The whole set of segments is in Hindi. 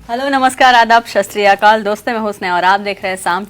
हेलो, नमस्कार, आदाब, सत श्री अकाल दोस्तों, मैं हुस्न और आप देख रहे हैं साम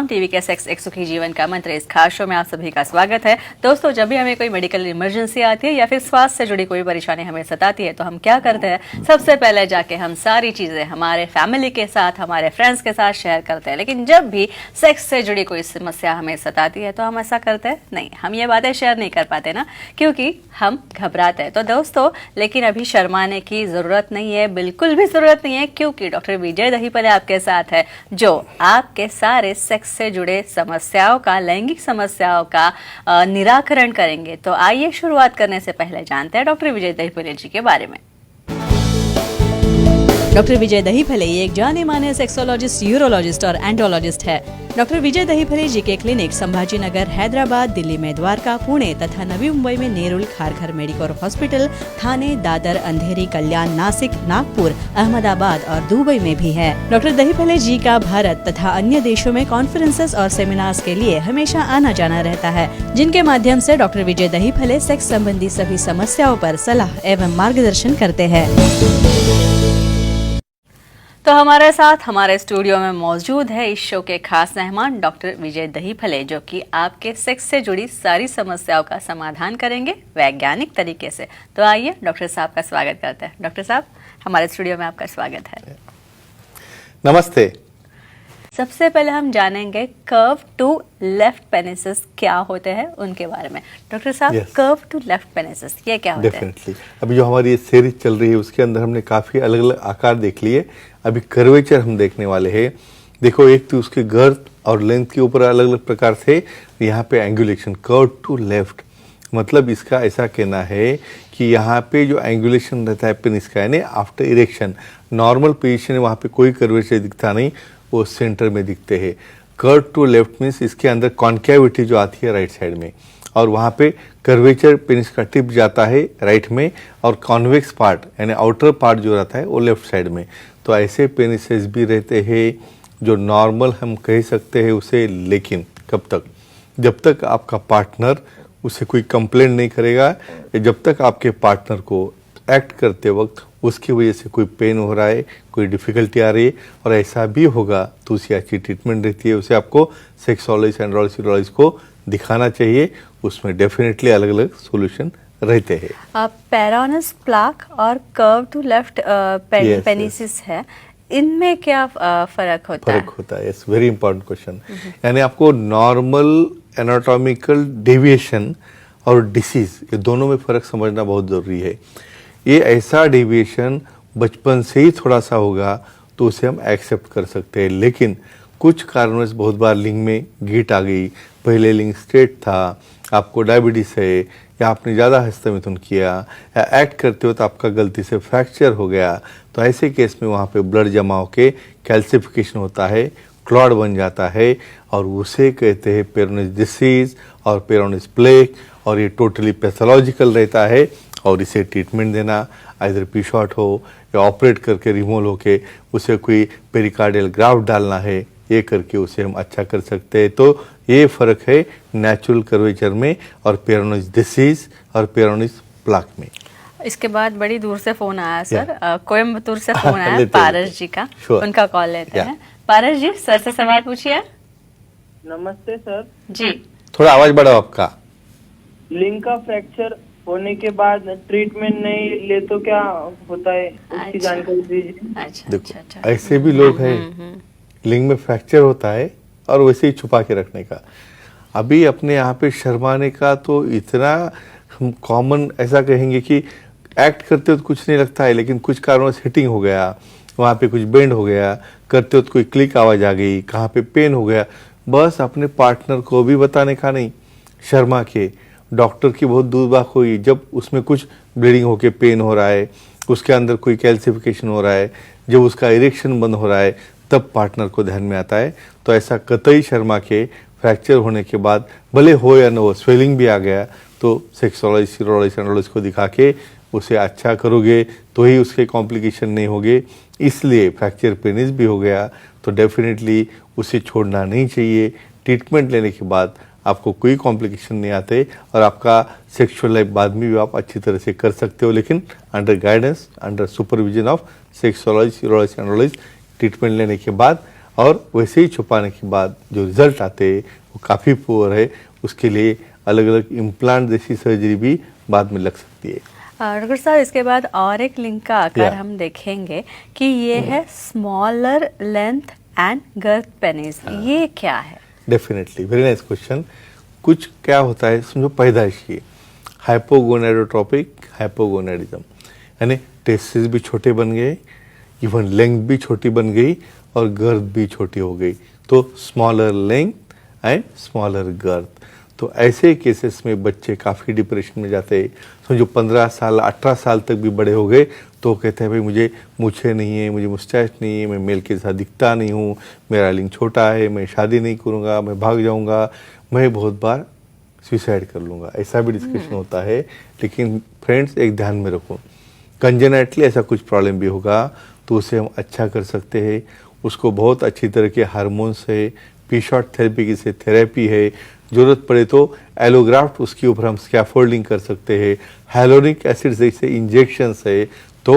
टीवी के सेक्स एक सुखी जीवन का मंत्र। इस खास शो में आप सभी का स्वागत है। दोस्तों, जब भी हमें कोई मेडिकल इमरजेंसी आती है या फिर स्वास्थ्य से जुड़ी कोई परेशानी हमें सताती है तो हम क्या करते हैं? सबसे पहले जाके हम सारी चीजें हमारे फैमिली के साथ, हमारे फ्रेंड्स के साथ शेयर करते हैं। लेकिन जब भी सेक्स से जुड़ी कोई समस्या हमें सताती है तो हम ऐसा करते हैं नहीं, हम ये बातें शेयर नहीं कर पाते ना, क्योंकि हम घबराते हैं। तो दोस्तों, लेकिन अभी शर्माने की जरूरत नहीं है, बिल्कुल भी जरूरत नहीं है, क्योंकि डॉक्टर विजय दहीफले आपके साथ है, जो आपके सारे सेक्स से जुड़े समस्याओं का, लैंगिक समस्याओं का निराकरण करेंगे। तो आइए शुरुआत करने से पहले जानते हैं डॉक्टर विजय दहीफले जी के बारे में। डॉक्टर विजय दहीफले एक जाने माने सेक्सोलॉजिस्ट, यूरोलॉजिस्ट और एंडोलॉजिस्ट है। डॉक्टर विजय दहीफले जी के क्लिनिक संभाजी नगर, हैदराबाद, दिल्ली में द्वारका, पुणे तथा नवी मुंबई में नेरुल, खारघर मेडिकोर हॉस्पिटल, थाने, दादर, अंधेरी, कल्याण, नासिक, नागपुर, अहमदाबाद और दुबई में भी है। डॉक्टर दहीफले जी का भारत तथा अन्य देशों में कॉन्फ्रेंसेस और सेमिनार्स के लिए हमेशा आना जाना रहता है, जिनके माध्यम से डॉक्टर विजय दहीफले सेक्स संबंधी सभी समस्याओं पर सलाह एवं मार्गदर्शन करते हैं। तो हमारे साथ हमारे स्टूडियो में मौजूद है इस शो के खास मेहमान डॉक्टर विजय दहीफले, जो कि आपके सेक्स से जुड़ी सारी समस्याओं का समाधान करेंगे वैज्ञानिक तरीके से। तो आइए डॉक्टर साहब का स्वागत करते हैं। डॉक्टर साहब, हमारे स्टूडियो में आपका स्वागत है। नमस्ते। सबसे पहले हम जानेंगे कर्व टू लेफ्ट पेनिसेस क्या होते हैं, उनके बारे में। डॉक्टर साहब, कर्व टू लेफ्ट पेनिसेस ये क्या होते हैं? डेफिनेटली। अभी जो हमारी ये सीरीज चल रही है उसके अंदर हमने काफ़ी अलग अलग आकार देख लिए। अभी कर्वेचर हम देखने वाले हैं। देखो, एक तो उसके गर्थ और लेंथ के ऊपर अलग अलग प्रकार थे, यहाँ पे एंगुलेशन, कर्व टू लेफ्ट, मतलब इसका ऐसा कहना है कि यहाँ पे जो एंगुलेशन रहता है पेनिस का, यानी आफ्टर इरेक्शन, नॉर्मल पोजीशन है वहाँ पे कोई कर्वेचर दिखता नहीं, वो सेंटर में दिखते हैं। कर्व टू लेफ्ट मीन्स इसके अंदर कॉन्केविटी जो आती है राइट साइड में, और वहाँ पे कर्वेचर पेनिस का टिप जाता है राइट में, और कॉन्वेक्स पार्ट यानी आउटर पार्ट जो रहता है वो लेफ्ट साइड में। तो ऐसे पेनिसेस भी रहते हैं जो नॉर्मल हम कह सकते हैं उसे, लेकिन कब तक? जब तक आपका पार्टनर उसे कोई कंप्लेंट नहीं करेगा, या जब तक आपके पार्टनर को एक्ट करते वक्त उसकी वजह से कोई पेन हो रहा है, कोई डिफ़िकल्टी आ रही है, और ऐसा भी होगा तो उसकी अच्छी ट्रीटमेंट रहती है। उसे आपको सेक्सोलॉजिस्ट, एंड्रोलॉजिस्ट, यूरोलॉजिस्ट को दिखाना चाहिए। उसमें डेफिनेटली अलग अलग सॉल्यूशन रहते हैं। पेरोनिस प्लाक और कर्व टू लेफ्ट पेनिसिस है, इनमें क्या फर्क होता है? फर्क होता है, इट्स वेरी इंपॉर्टेंट क्वेश्चन। यानी आपको नॉर्मल एनाटॉमिकल डेविएशन और डिसीज, ये दोनों में फ़र्क समझना बहुत ज़रूरी है। ये ऐसा डेविएशन बचपन से ही थोड़ा सा होगा तो उसे हम एक्सेप्ट कर सकते हैं, लेकिन कुछ कारणों से बहुत बार लिंग में गीट आ गई, पहले लिंग स्ट्रेट था, आपको डायबिटीज़ है, या आपने ज़्यादा हस्तमिथुन किया, या एक्ट करते हो तो आपका गलती से फ्रैक्चर हो गया, तो ऐसे केस में वहाँ पे ब्लड जमा होके कैल्सिफिकेशन होता है, क्लॉट बन जाता है, और उसे कहते हैं पेरोनिस डिसीज और पेरोनिस प्लेक, और ये टोटली पैथोलॉजिकल रहता है। और इसे ट्रीटमेंट देना, आइदर पी शॉट हो या ऑपरेट करके रिमूवल होके उसे कोई पेरिकार्डियल ग्राफ्ट डालना है, ये करके उसे हम अच्छा कर सकते हैं। तो ये फ़र्क है नेचुरल कर्वेचर में और पेरोनिस डिसीज और पेरोनिस प्लाक में। इसके बाद बड़ी दूर से फोन आया सर, कोयम्बतूर से फोन आया पारस जी का, उनका कॉल लेते हैं। पारस जी, सर से सवाल पूछिए। नमस्ते सर जी। थोड़ा आवाज बढ़ाओ आपका। लिंग का फ्रैक्चर होने के बाद ट्रीटमेंट नहीं ले तो क्या होता है, उसकी जानकारी दीजिए। अच्छा, देखो, अच्छा। ऐसे भी लोग हैं लिंग में फ्रैक्चर होता है और वैसे ही छुपा के रखने का। अभी अपने यहाँ पे शर्माने का तो इतना हम कॉमन ऐसा कहेंगे कि एक्ट करते हो तो कुछ नहीं लगता है, लेकिन कुछ कारणों से हिटिंग हो गया, वहाँ पे कुछ बेंड हो गया, करते हो तो कोई क्लिक आवाज़ आ गई, कहाँ पे पेन हो गया, बस अपने पार्टनर को भी बताने का नहीं, शर्मा के डॉक्टर की बहुत दूर बात हुई। जब उसमें कुछ ब्लीडिंग होके पेन हो रहा है, उसके अंदर कोई कैल्सिफिकेशन हो रहा है, जब उसका इरेक्शन बंद हो रहा है, तब पार्टनर को ध्यान में आता है। तो ऐसा कतई शर्मा के फ्रैक्चर होने के बाद भले हो या न हो, स्वेलिंग भी आ गया, तो सेक्सोलॉजिस्ट, यूरोलॉजिस्ट, एंड्रोलॉजिस्ट को दिखा के उसे अच्छा करोगे तो ही उसके कॉम्प्लिकेशन नहीं होंगे। इसलिए फ्रैक्चर पेनिस भी हो गया तो डेफिनेटली उसे छोड़ना नहीं चाहिए। ट्रीटमेंट लेने के बाद आपको कोई कॉम्प्लिकेशन नहीं आते और आपका सेक्सुअल लाइफ बाद में भी आप अच्छी तरह से कर सकते हो, लेकिन under guidance, under supervision of sexologist, urologist, andrologist treatment लेने के बाद। और वैसे ही छुपाने के बाद जो रिजल्ट आते हैं वो काफ़ी पुअर है, उसके लिए अलग अलग इम्प्लांट जैसी सर्जरी भी बाद में लग सकती है। डॉक्टर साहब, इसके बाद और एक लिंग का आकार Yeah. हम देखेंगे कि ये है smaller length and girth penis, ये क्या है? Definitely, very nice question. कुछ क्या होता है समझो पैदाइशी हाइपोगोनेडोट्रोपिक हाइपोगोनेडिज्म, यानी टेस्टिस भी छोटे बन गए, इवन लेंथ भी छोटी बन गई और गर्थ भी छोटी हो गई, तो smaller length and smaller girth. तो ऐसे केसेस में बच्चे काफ़ी डिप्रेशन में जाते हैं। समझो 15 साल 18 साल तक भी बड़े हो गए तो कहते हैं भाई मुझे मूछें नहीं है, मुझे मुस्टैच नहीं है, मैं मेल के साथ दिखता नहीं हूँ, मेरा लिंग छोटा है, मैं शादी नहीं करूँगा, मैं भाग जाऊँगा, मैं बहुत बार सुसाइड कर लूँगा, ऐसा भी डिस्कशन होता है। लेकिन फ्रेंड्स एक ध्यान में रखो, कंजेनेटली ऐसा कुछ प्रॉब्लम भी होगा तो उसे हम अच्छा कर सकते हैं। उसको बहुत अच्छी तरह के हार्मोन्स है, पी-शॉट थेरेपी की से थेरेपी है, जरूरत पड़े तो एलोग्राफ्ट उसके ऊपर हम स्कैफोल्डिंग कर सकते हैं, हाइलोनिक एसिड जैसे इंजेक्शंस है। तो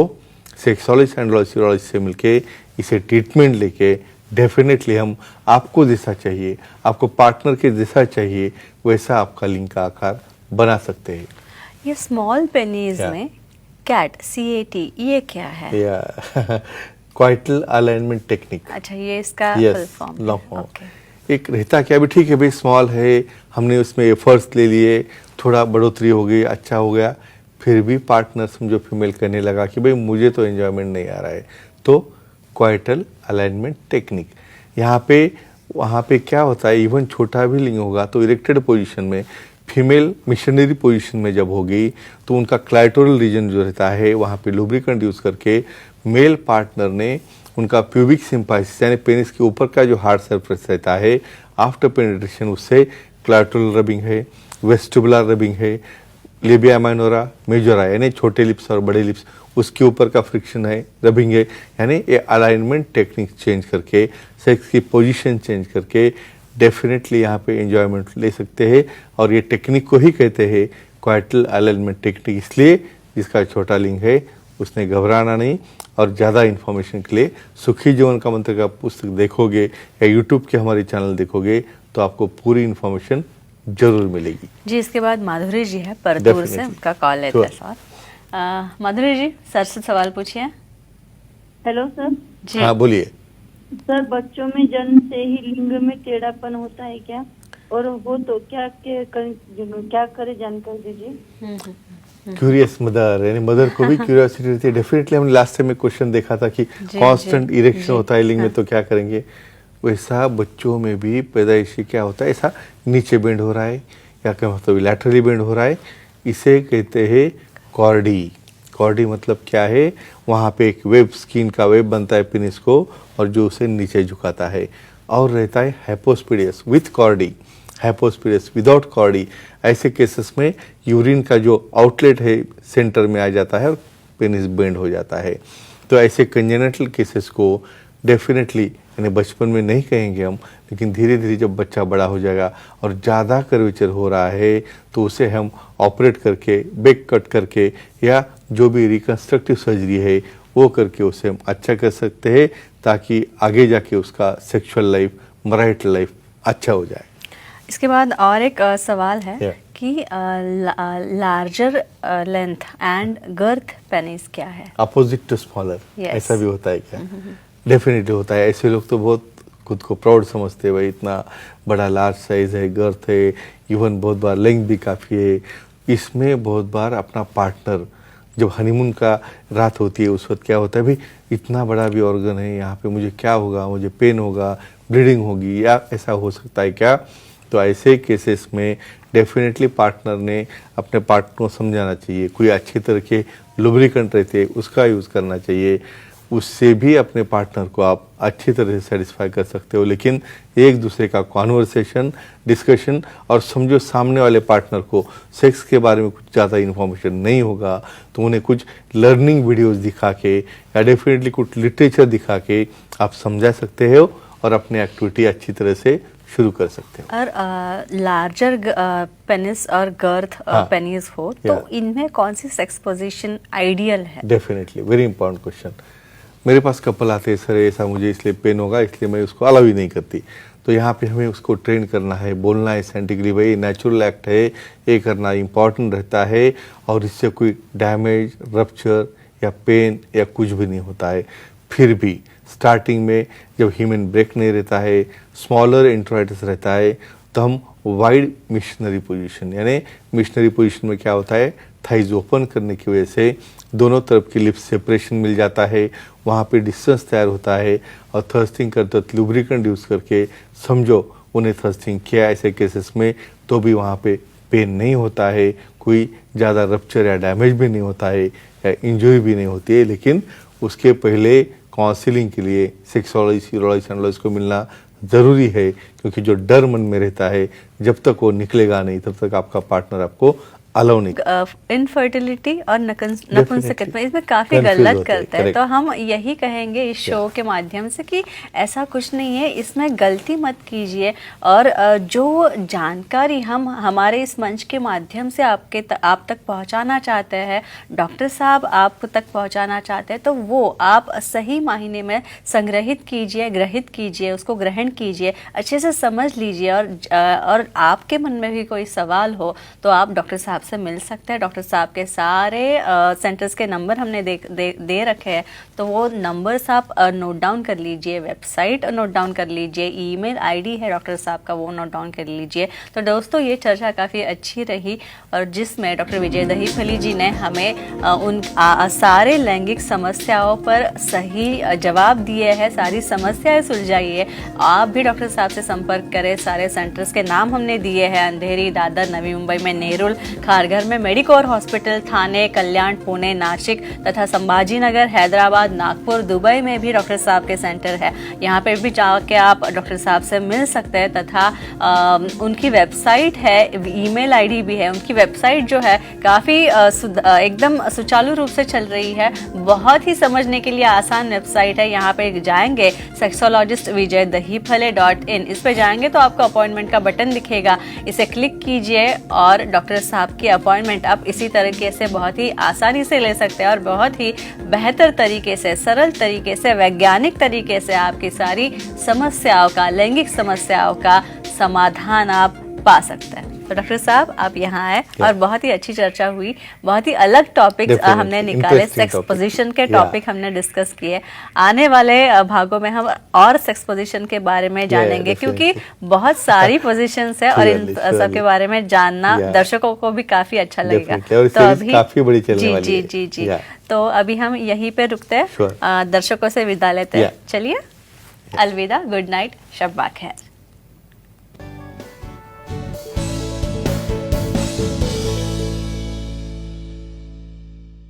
सेक्सोलॉजिस्ट एंड यूरोलॉजिस्ट से मिलके इसे ट्रीटमेंट लेके डेफिनेटली हम आपको जैसा चाहिए, आपको पार्टनर के जैसा चाहिए वैसा आपका लिंग का आकार बना सकते हैं। ये स्मॉल पेनिस Yeah. में कैट CAT ये क्या है? या क्वाइटल अलाइनमेंट टेक्निक। अच्छा, ये इसका Yes, full form long form। Okay. एक रहता क्या भी ठीक है भाई, स्मॉल है, हमने उसमें एफर्ट्स ले लिए, थोड़ा बढ़ोतरी हो गई, अच्छा हो गया, फिर भी पार्टनर समझो फीमेल कहने लगा कि भाई मुझे तो एंजॉयमेंट नहीं आ रहा है, तो क्वाइटल अलाइनमेंट टेक्निक। यहाँ पे वहाँ पे क्या होता है, इवन छोटा भी लिंग होगा तो इरेक्टेड पोजीशन में फीमेल मिशनरी पोजीशन में जब होगी तो उनका क्लाइटोरल रीजन जो रहता है वहाँ पे लुब्रिकेंट यूज करके मेल पार्टनर ने उनका प्यूबिक सिंपाइसिस यानी पेनिस के ऊपर का जो हार्ड सरफेस रहता है आफ्टर पेनिट्रेशन उससे क्लाइटोरल रबिंग है, वेस्टिबुलर रबिंग है, लेबिया माइनोरा मेजोरा यानी छोटे लिप्स और बड़े लिप्स उसके ऊपर का फ्रिक्शन है, रबिंग है, यानी ये अलाइनमेंट टेक्निक चेंज करके सेक्स की पोजीशन चेंज करके डेफिनेटली यहाँ पे एंजॉयमेंट ले सकते हैं। और ये टेक्निक को ही कहते हैं क्वाइटल अलाइनमेंट टेक्निक, इसलिए जिसका छोटा लिंग है उसने घबराना नहीं। और ज़्यादा इन्फॉर्मेशन के लिए सुखी जीवन का मंत्र का पुस्तक देखोगे या यूट्यूब के हमारे चैनल देखोगे तो आपको पूरी इन्फॉर्मेशन जरूर मिलेगी। जी, इसके बाद माधुरी जी है परतूर से, Definitely। उनका कॉल लेते हैं Sure। सर। माधुरी जी, सर से सवाल पूछिए। Hello sir. जी हाँ बोलिए। सर, बच्चों में जन्म से ही लिंग में टेढ़ापन होता है क्या, और वो तो क्या करे जानकारी दीजिए। क्यूरियस मदर, यानी मदर को भी क्यूरियोसिटी रहती है। डेफिनेटली हमने लास्ट टाइम में क्वेश्चन देखा था कि कांस्टेंट जी, इरेक्शन जी, होता है लिंग में तो क्या करेंगे। वैसा बच्चों में भी पैदाइशी क्या होता है, ऐसा नीचे बेंड हो रहा है या क्या मतलब लैटरली बेंड हो रहा है, इसे कहते हैं कॉर्डी। कॉर्डी मतलब क्या है, वहाँ पे एक वेब, स्किन का वेब बनता है पेनिस को और जो उसे नीचे झुकाता है। और रहता है हाइपोस्पिडियस विथ कॉर्डी, हाइपोस्पिडियस विदाउट कॉर्डी। ऐसे केसेस में यूरिन का जो आउटलेट है सेंटर में आ जाता है और पेनिस बेंड हो जाता है। तो ऐसे कंजेनिटल केसेस को डेफिनेटली यानी बचपन में नहीं कहेंगे हम, लेकिन धीरे धीरे जब बच्चा बड़ा हो जाएगा और ज़्यादा कर्वेचर हो रहा है तो उसे हम ऑपरेट करके, बेक कट करके या जो भी रिकन्स्ट्रक्टिव सर्जरी है वो करके उसे हम अच्छा कर सकते हैं ताकि आगे जाके उसका सेक्सुअल लाइफ, मैरिटल लाइफ अच्छा हो जाए। इसके बाद और एक सवाल है Yeah। कि larger length and girth penis क्या है? Opposite to smaller, Yes। ऐसा भी होता है क्या? डेफिनेटली होता है। ऐसे लोग तो बहुत खुद को प्राउड समझते हैं, भाई इतना बड़ा लार्ज साइज है, गर्थ है, इवन बहुत बार लेंथ भी काफ़ी है। इसमें बहुत बार अपना पार्टनर जब हनीमून का रात होती है उस वक्त क्या होता है, भाई इतना बड़ा भी ऑर्गन है, यहाँ पे मुझे क्या होगा, मुझे पेन होगा, ब्लीडिंग होगी या ऐसा हो सकता है क्या। तो ऐसे केसेस में डेफिनेटली पार्टनर ने अपने पार्टनर को समझाना चाहिए, कोई अच्छी तरह के लुब्रिकेंट रहते हैं उसका यूज़ करना चाहिए, उससे भी अपने पार्टनर को आप अच्छी तरह से सेटिस्फाई कर सकते हो। लेकिन एक दूसरे का कॉन्वर्सेशन, डिस्कशन, और समझो सामने वाले पार्टनर को सेक्स के बारे में कुछ ज़्यादा इन्फॉर्मेशन नहीं होगा तो उन्हें कुछ लर्निंग वीडियोस दिखा के या डेफिनेटली कुछ लिटरेचर दिखा के आप समझा सकते हो और अपनी एक्टिविटी अच्छी तरह से शुरू कर सकते हो। और लार्जर पेनिस और गर्थ हाँ। पेनिस हो तो Yeah. इनमें कौन सी सेक्स पोजीशन आइडियल है? Definitely, very important question. मेरे पास कपल आते हैं, सर ऐसा मुझे इसलिए पेन होगा, इसलिए मैं उसको अलाउ ही नहीं करती। तो यहाँ पे हमें उसको ट्रेन करना है, बोलना है साइंटिफिकली, भाई नेचुरल एक्ट है, ये करना इम्पॉर्टेंट रहता है और इससे कोई डैमेज, रप्चर या पेन या कुछ भी नहीं होता है। फिर भी स्टार्टिंग में जब ह्यूमन ब्रेक नहीं रहता है, स्मॉलर इंट्रोइटिस रहता है, तो हम वाइड मिशनरी पोजीशन, यानी मिशनरी पोजीशन में क्या होता है, थाइज ओपन करने की वजह से दोनों तरफ की लिप्स सेपरेशन मिल जाता है, वहाँ पे डिस्टेंस तैयार होता है और थर्स्टिंग करते वक्त लुब्रिकेंट यूज़ करके समझो उन्हें थर्स्टिंग किया ऐसे केसेस में, तो भी वहाँ पे पेन नहीं होता है, कोई ज़्यादा रप्चर या डैमेज भी नहीं होता है या इंजरी भी नहीं होती है। लेकिन उसके पहले काउंसलिंग के लिए सेक्सोलॉजिस्ट, यूरोलॉजिस्ट, एंडोलॉजिस्ट को मिलना ज़रूरी है, क्योंकि जो डर मन में रहता है जब तक वो निकलेगा नहीं तब तक आपका पार्टनर आपको अलाउ नहीं। इनफर्टिलिटी और नपुंसकत्व में इसमें काफी Confuse गलत होते हैं, करते हैं, correct. तो हम यही कहेंगे इस शो के माध्यम से कि ऐसा कुछ नहीं है, इसमें गलती मत कीजिए। और जो जानकारी हम हमारे इस मंच के माध्यम से आप तक पहुंचाना चाहते हैं, डॉक्टर साहब आप तक पहुंचाना चाहते हैं, तो वो आप सही मायने में संग्रहित कीजिए, ग्रहित कीजिए, उसको ग्रहण कीजिए, अच्छे से समझ लीजिए। और आपके मन में भी कोई सवाल हो तो आप डॉक्टर साहब से मिल सकते हैं। डॉक्टर साहब के सारे सेंटर्स के नंबर हमने दे रखे हैं, तो वो नंबर्स आप नोट डाउन कर लीजिए, वेबसाइट नोट डाउन कर लीजिए, ईमेल आईडी है डॉक्टर साहब का, वो नोट डाउन कर लीजिए। तो दोस्तों ये चर्चा काफ़ी अच्छी रही और जिसमें डॉक्टर विजय दहीफली जी ने हमें उन सारे लैंगिक समस्याओं पर सही जवाब दिए हैं, सारी समस्याएं सुलझाई है। आप भी डॉक्टर साहब से संपर्क करें। सारे सेंटर्स के नाम हमने दिए हैं, अंधेरी, दादर, नवी मुंबई में नेरुल, खारघर में मेडिकोर हॉस्पिटल, थाने, कल्याण, पुणे, नासिक तथा संभाजी नगर, हैदराबाद, नागपुर, दुबई में भी डॉक्टर साहब के सेंटर है। यहाँ पे भी जाके आप डॉक्टर साहब से मिल सकते हैं तथा उनकी वेबसाइट है, ईमेल आईडी भी है। उनकी वेबसाइट जो है काफ़ी एकदम सुचारू रूप से चल रही है, बहुत ही समझने के लिए आसान वेबसाइट है। यहाँ पे जाएंगे सेक्सोलॉजिस्ट विजय दहीफले.in, इस पे जाएंगे तो आपको अपॉइंटमेंट का बटन दिखेगा, इसे क्लिक कीजिए और डॉक्टर साहब की अपॉइंटमेंट आप इसी तरीके से बहुत ही आसानी से ले सकते हैं और बहुत ही बेहतर तरीके से, सरल तरीके से, वैज्ञानिक तरीके से आपकी सारी समस्याओं का, लैंगिक समस्याओं का समाधान आप पा सकते हैं। तो डॉक्टर साहब आप यहाँ आए और बहुत ही अच्छी चर्चा हुई, बहुत ही अलग टॉपिक हमने निकाले, सेक्स पोजीशन के टॉपिक हमने डिस्कस किए। आने वाले भागों में हम और सेक्स पोजीशन के बारे में जानेंगे, क्योंकि बहुत सारी पोजीशंस है और इन सब के बारे में जानना दर्शकों को भी काफी अच्छा लगेगा। तो अभी काफी बड़ी चलने वाली है। जी। तो अभी हम यहीं पे रुकते हैं, दर्शकों से विदा लेते हैं। चलिए, अलविदा, गुड नाइट, शब बा खैर।